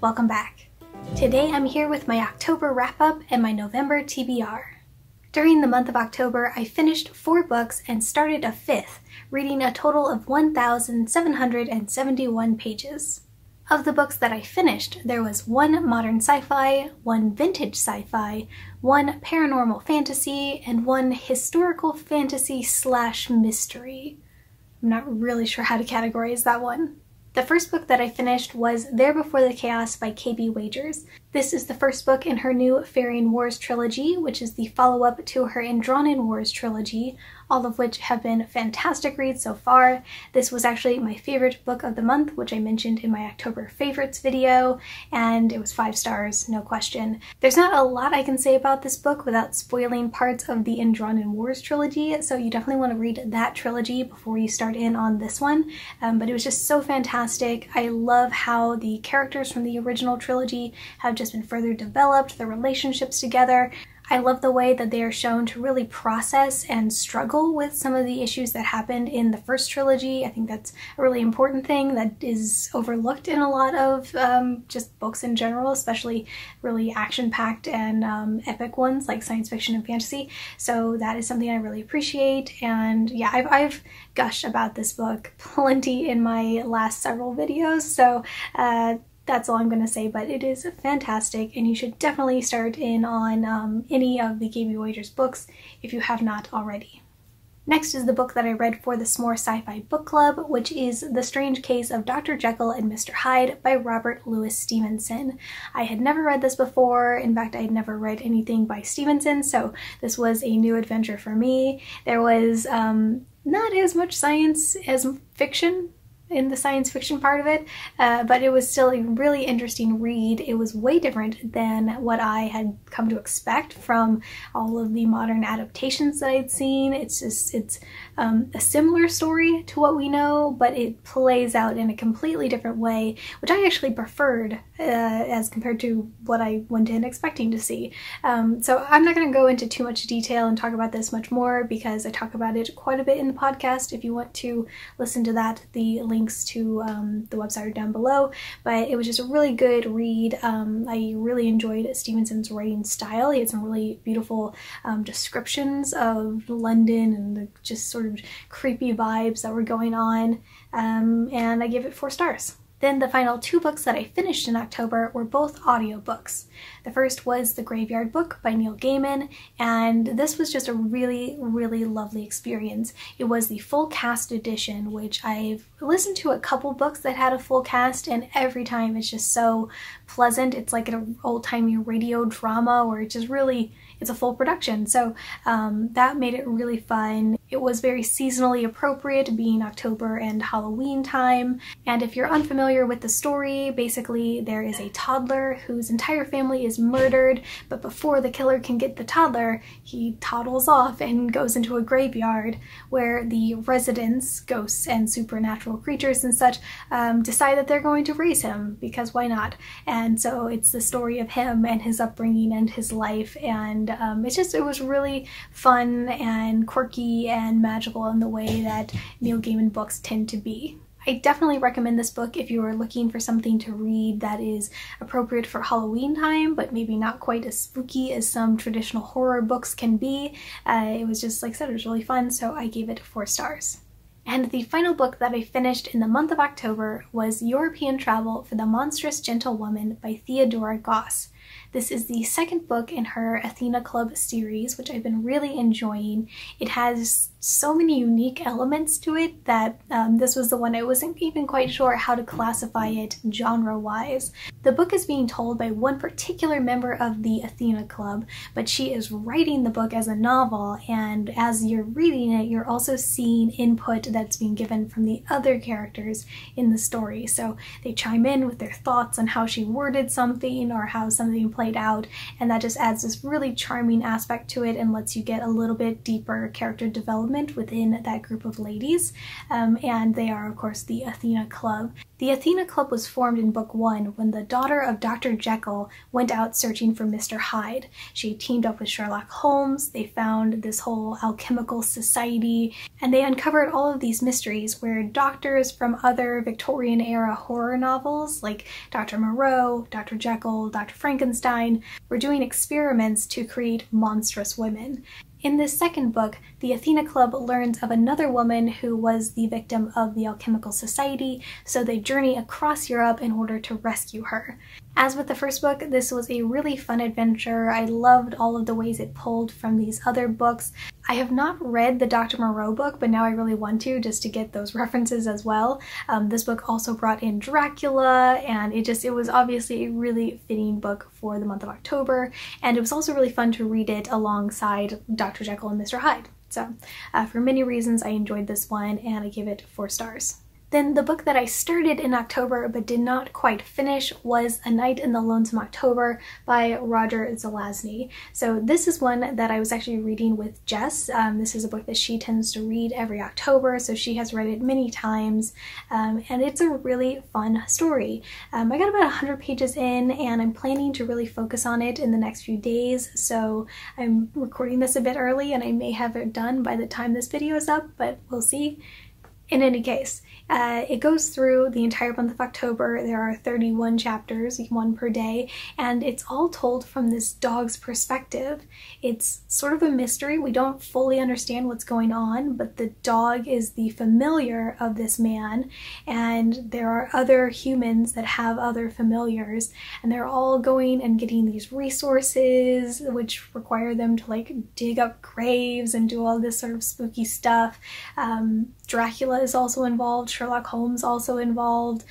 welcome back. Today I'm here with my October wrap-up and my November TBR. During the month of October, I finished 4 books and started a 5th, reading a total of 1,771 pages. Of the books that I finished, there was 1 modern sci-fi, 1 vintage sci-fi, 1 paranormal fantasy, and 1 historical fantasy / mystery. I'm not really sure how to categorize that one. The first book that I finished was There Before the Chaos by K.B. Wagers. This is the first book in her new Fairy Wars trilogy, which is the follow-up to her Andronin Wars trilogy, all of which have been fantastic reads so far. This was actually my favorite book of the month, which I mentioned in my October favorites video, and it was 5 stars, no question. There's not a lot I can say about this book without spoiling parts of the Andronin Wars trilogy, so you definitely want to read that trilogy before you start in on this one, but it was just so fantastic. I love how the characters from the original trilogy have just been further developed, the relationships together. I love the way that they are shown to really process and struggle with some of the issues that happened in the first trilogy. I think that's a really important thing that is overlooked in a lot of just books in general, especially really action-packed and epic ones like science fiction and fantasy. So that is something I really appreciate, and yeah, I've gushed about this book plenty in my last several videos, so that's all I'm going to say, but it is fantastic and you should definitely start in on any of the K.B. Wagers books if you have not already. Next is the book that I read for the S'more Sci-Fi Book Club, which is The Strange Case of Dr. Jekyll and Mr. Hyde by Robert Louis Stevenson. I had never read this before. In fact, I had never read anything by Stevenson, so this was a new adventure for me. There was not as much science as fiction in the science fiction part of it, but it was still a really interesting read. It was way different than what I had come to expect from all of the modern adaptations that I'd seen. It's a similar story to what we know, but it plays out in a completely different way, which I actually preferred as compared to what I went in expecting to see. So I'm not going to go into too much detail and talk about this much more because I talk about it quite a bit in the podcast. If you want to listen to that, the links to the website are down below, but it was just a really good read. I really enjoyed Stevenson's writing style. He had some really beautiful descriptions of London and the just sort of creepy vibes that were going on, and I give it 4 stars. Then the final 2 books that I finished in October were both audiobooks. The first was The Graveyard Book by Neil Gaiman, and this was just a really, really lovely experience. It was the full cast edition, which I've listened to a couple books that had a full cast, and every time it's just so pleasant. It's like an old-timey radio drama where it's just really, it's a full production. So that made it really fun. It was very seasonally appropriate, being October and Halloween time. And if you're unfamiliar with the story, basically there is a toddler whose entire family is murdered, but before the killer can get the toddler, he toddles off and goes into a graveyard where the residents, ghosts and supernatural creatures and such, decide that they're going to raise him, because why not? And so it's the story of him and his upbringing and his life, and it was really fun and quirky and magical in the way that Neil Gaiman books tend to be. I definitely recommend this book if you are looking for something to read that is appropriate for Halloween time, but maybe not quite as spooky as some traditional horror books can be. It was just, like I said, it was really fun, so I gave it 4 stars. And the final book that I finished in the month of October was European Travel for the Monstrous Gentlewoman by Theodora Goss. This is the second book in her Athena Club series, which I've been really enjoying. It has so many unique elements to it that this was the one I wasn't even quite sure how to classify it genre-wise. The book is being told by one particular member of the Athena Club, but she is writing the book as a novel, and as you're reading it, you're also seeing input that's being given from the other characters in the story. So they chime in with their thoughts on how she worded something or how something played out, and that just adds this really charming aspect to it and lets you get a little bit deeper character development within that group of ladies. And they are, of course, the Athena Club. The Athena Club was formed in Book 1 when the daughter of Dr. Jekyll went out searching for Mr. Hyde. She teamed up with Sherlock Holmes, they found this whole alchemical society, and they uncovered all of these mysteries where doctors from other Victorian-era horror novels like Dr. Moreau, Dr. Jekyll, Dr. Frankenstein were doing experiments to create monstrous women. In this second book, the Athena Club learns of another woman who was the victim of the alchemical society, so they journey across Europe in order to rescue her. As with the first book, this was a really fun adventure. I loved all of the ways it pulled from these other books. I have not read the Dr. Moreau book, but now I really want to, just to get those references as well. This book also brought in Dracula, and it was obviously a really fitting book for the month of October, and it was also really fun to read it alongside Dr. Jekyll and Mr. Hyde. So for many reasons, I enjoyed this one, and I give it 4 stars. Then the book that I started in October but did not quite finish was A Night in the Lonesome October by Roger Zelazny. So this is one that I was actually reading with Jess. This is a book that she tends to read every October, so she has read it many times, and it's a really fun story. I got about 100 pages in, and I'm planning to really focus on it in the next few days, so I'm recording this a bit early and I may have it done by the time this video is up, but we'll see. In any case, it goes through the entire month of October. There are 31 chapters, 1 per day, and it's all told from this dog's perspective. It's sort of a mystery. We don't fully understand what's going on, but the dog is the familiar of this man, and there are other humans that have other familiars, and they're all going and getting these resources which require them to like dig up graves and do all this sort of spooky stuff. Dracula is also involved, Sherlock Holmes also involved,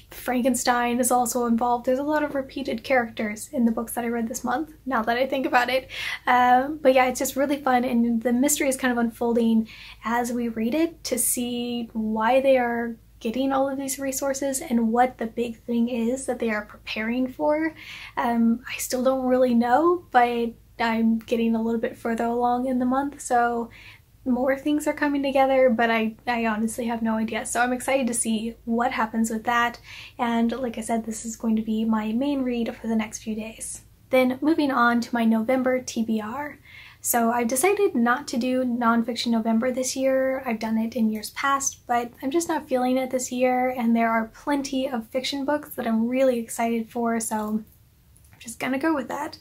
Frankenstein is also involved. There's a lot of repeated characters in the books that I read this month, now that I think about it. But yeah, it's just really fun, and the mystery is kind of unfolding as we read it to see why they are getting all of these resources and what the big thing is that they are preparing for. I still don't really know, but I'm getting a little bit further along in the month, so more things are coming together, but I honestly have no idea. So I'm excited to see what happens with that. And like I said, this is going to be my main read for the next few days. Then moving on to my November TBR. So I've decided not to do nonfiction November this year. I've done it in years past, but I'm just not feeling it this year. And there are plenty of fiction books that I'm really excited for, so I'm just gonna go with that.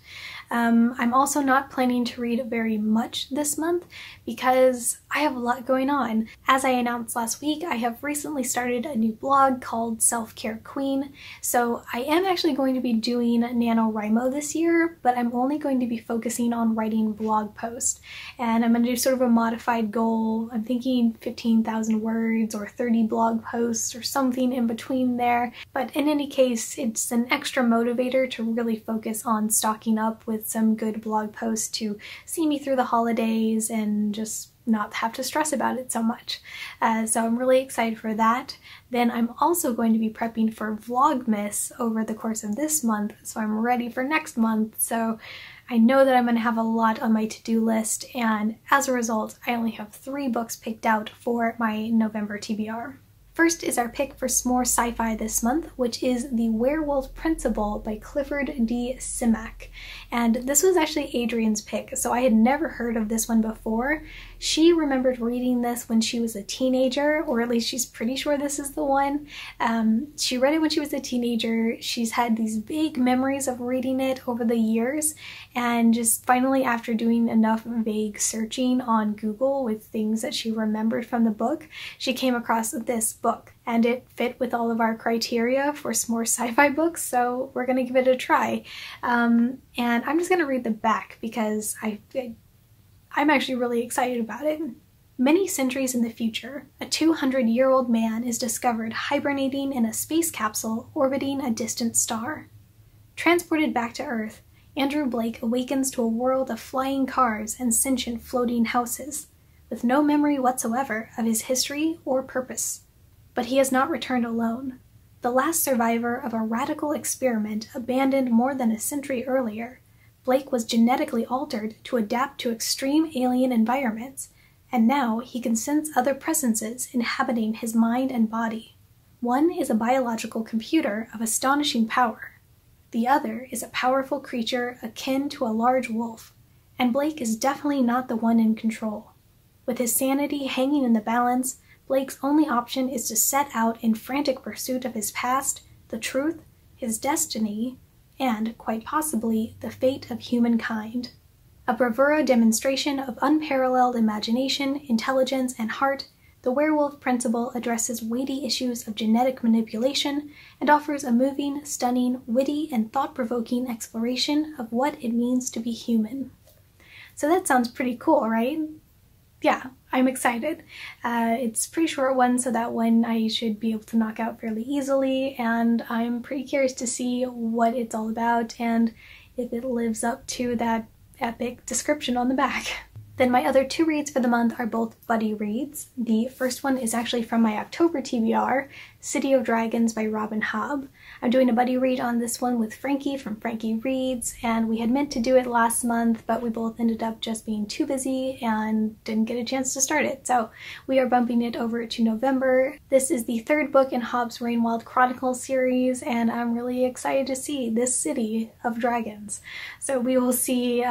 I'm also not planning to read very much this month because I have a lot going on. As I announced last week, I have recently started a new blog called Self-Care Queen, so I am actually going to be doing NaNoWriMo this year, but I'm only going to be focusing on writing blog posts, and I'm going to do sort of a modified goal. I'm thinking 15,000 words or 30 blog posts or something in between there, but in any case, it's an extra motivator to really focus on stocking up with some good blog posts to see me through the holidays and just not have to stress about it so much. So I'm really excited for that. Then I'm also going to be prepping for Vlogmas over the course of this month, so I'm ready for next month. So I know that I'm going to have a lot on my to-do list, and as a result, I only have 3 books picked out for my November TBR. First is our pick for more sci-fi this month, which is The Werewolf Principle by Clifford D. Simak. And this was actually Adrian's pick, so I had never heard of this one before. She remembered reading this when she was a teenager, or at least she's pretty sure this is the one. She read it when she was a teenager. She's had these big memories of reading it over the years, and just finally after doing enough vague searching on Google with things that she remembered from the book, she came across this book, and it fit with all of our criteria for some more sci-fi books, so we're gonna give it a try. And I'm just gonna read the back because I'm actually really excited about it. Many centuries in the future, a 200-year-old man is discovered hibernating in a space capsule orbiting a distant star. Transported back to Earth, Andrew Blake awakens to a world of flying cars and sentient floating houses, with no memory whatsoever of his history or purpose. But he has not returned alone. The last survivor of a radical experiment abandoned more than a century earlier, Blake was genetically altered to adapt to extreme alien environments, and now he can sense other presences inhabiting his mind and body. One is a biological computer of astonishing power. The other is a powerful creature akin to a large wolf, and Blake is definitely not the one in control. With his sanity hanging in the balance, Blake's only option is to set out in frantic pursuit of his past, the truth, his destiny, and, quite possibly, the fate of humankind. A bravura demonstration of unparalleled imagination, intelligence, and heart, The Werewolf Principle addresses weighty issues of genetic manipulation and offers a moving, stunning, witty, and thought-provoking exploration of what it means to be human. So that sounds pretty cool, right? Yeah, I'm excited. It's a pretty short one, so that one I should be able to knock out fairly easily, and I'm pretty curious to see what it's all about and if it lives up to that epic description on the back. Then my other two reads for the month are both buddy reads. The first one is actually from my October TBR, City of Dragons by Robin Hobb. I'm doing a buddy read on this one with Frankie from Frankie Reads, and we had meant to do it last month, but we both ended up just being too busy and didn't get a chance to start it, so we are bumping it over to November. This is the third book in Hobb's Rainwild Chronicles series, and I'm really excited to see this City of Dragons. So we will see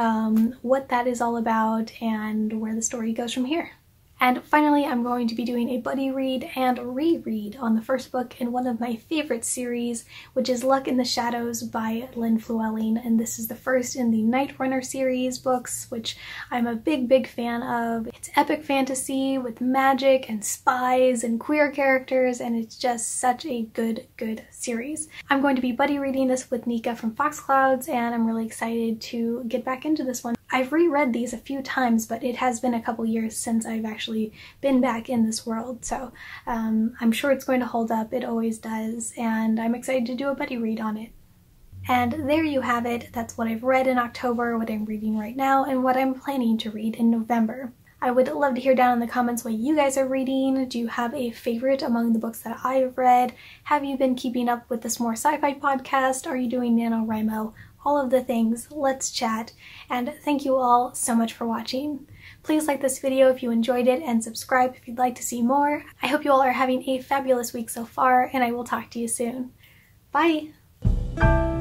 what that is all about and where the story goes from here. And finally, I'm going to be doing a buddy read and reread on the first book in one of my favorite series, which is Luck in the Shadows by Lynn Flewelling, and this is the first in the Night Runner series books, which I'm a big fan of. It's epic fantasy with magic and spies and queer characters, and it's just such a good series. I'm going to be buddy reading this with Nika from Foxclouds, and I'm really excited to get back into this one. I've reread these a few times, but it has been a couple years since I've actually been back in this world, so I'm sure it's going to hold up. It always does, and I'm excited to do a buddy read on it. And there you have it. That's what I've read in October, what I'm reading right now, and what I'm planning to read in November. I would love to hear down in the comments what you guys are reading. Do you have a favorite among the books that I've read? Have you been keeping up with this more sci-fi podcast? Are you doing NaNoWriMo? All of the things. Let's chat. And thank you all so much for watching. Please like this video if you enjoyed it and subscribe if you'd like to see more. I hope you all are having a fabulous week so far, and I will talk to you soon. Bye!